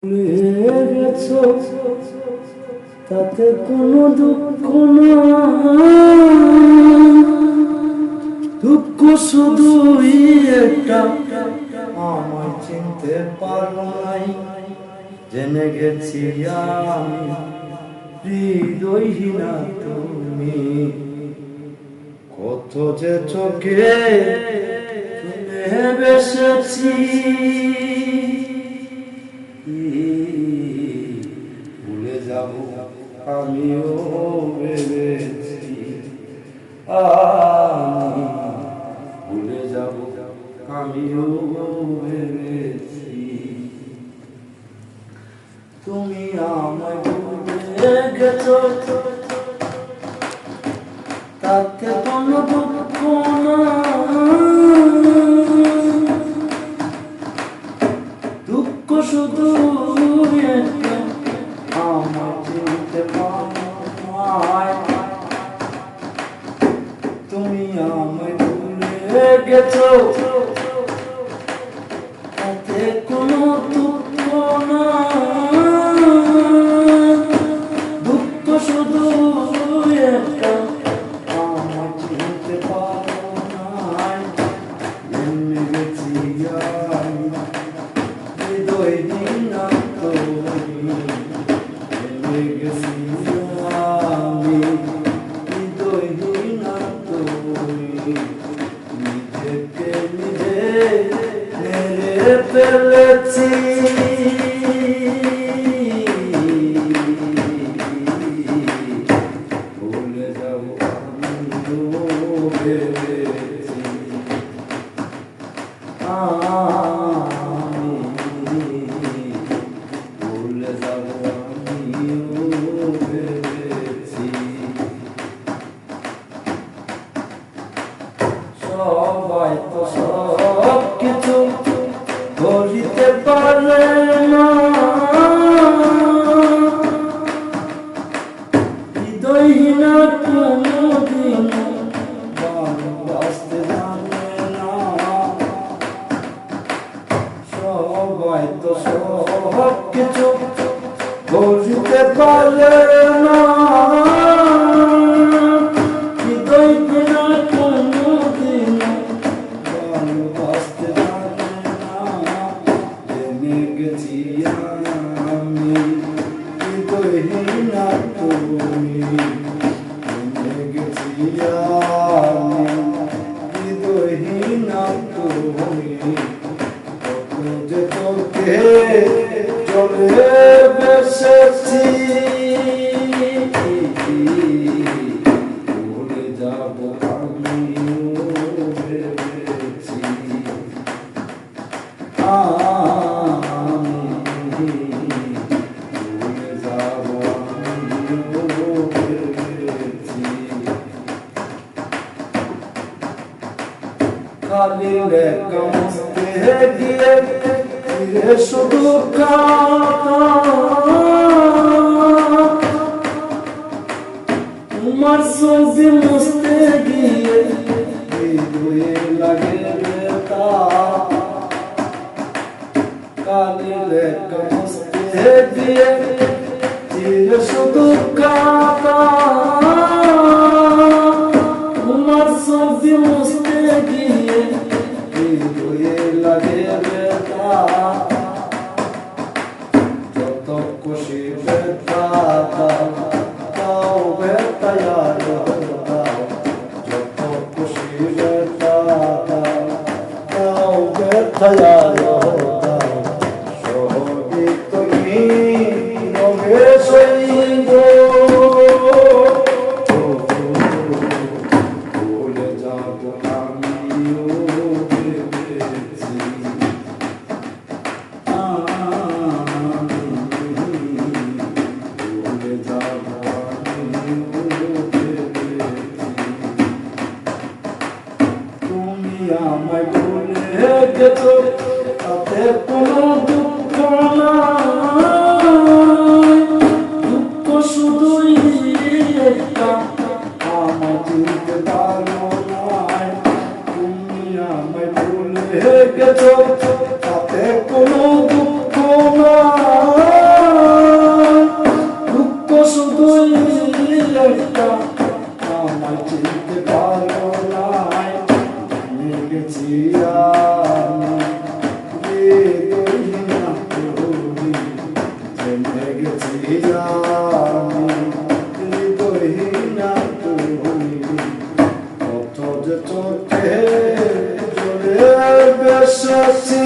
ভুলে গেছো তাতে কোনো দুঃখ না, দুঃখ শুধুই একটা আমায় চিনতে পারো নাই। জেনে গেছি আমি হৃদয়হীনা তুমি, কত যে চোখে বেসেছি। ভুলে যাব আমিও ভেবেছি, আমি ভুলে যাব আমিও ভেবেছি। তুমি আমায় ভুলে গেছো তাতে কোনো দুঃখ না, দুঃখ শুধু আমার চিনতে পারো। তুমি আমায় ভুলে গেছো তাতে কোনো দুঃখ না, দুঃখ শুধু একটা আমায় চিনতে পারো নাই। জেনে গেছি আমি হৃদয়হীনা তুমি, জেনে গেছি আমি হৃদয়হীনা তুমি, নিজেকে নিজে মেরে ফেলেছি। ভুলে যাব আমিও ভেবেছি, আমি ভুলে যাব আমিও ভেবেছি। সবাই তো সব কিছু বলিতে পারে না, হৃদয়হীনা কোনদিন ভালোবাসতে জানে না। সবাই তো সব কিছু বলিতে পারে না, হৃদয়হীনা কোনদিন ভালোবাসতে জানে না। জেনে গেছি আমি হৃদয়হীনা তুমি, জেনে গেছি আমি হৃদয়হীনা তুমি, কত যে তোকে চলে বেসেছি। ভুলে যাব আমিও ভেবেছি, আমি ভুলে যাব আমিও ভেবেছি। খালি লেখা মুছতে গিয়ে ফিরে শুধু কাঁদা, তোমার ছবি মুছতে গিয়ে হৃদয়ে লাগে ব্যথা। কালি লেখা মুছতে গিয়ে ফিরে শুধু কাঁদা, তোমার ছবি মুছতে গিয়ে হৃদয়ে লাগে ব্যথা। যত খুশি ব্যথা দাও দাও ব্যথায় আরো দাও, যত খুশি ব্যথা দাও দাও ব্যথায় আরো দাও। সবই তুমি রঙে সইব, ভুলে যাব আমিও ভেবেছি, ভুলে যাব আমিও ভেবেছি। তুমি আমায় ভুলে গেছো তাতে কোনো দুঃখ না, যে চোখে জোরে বেশি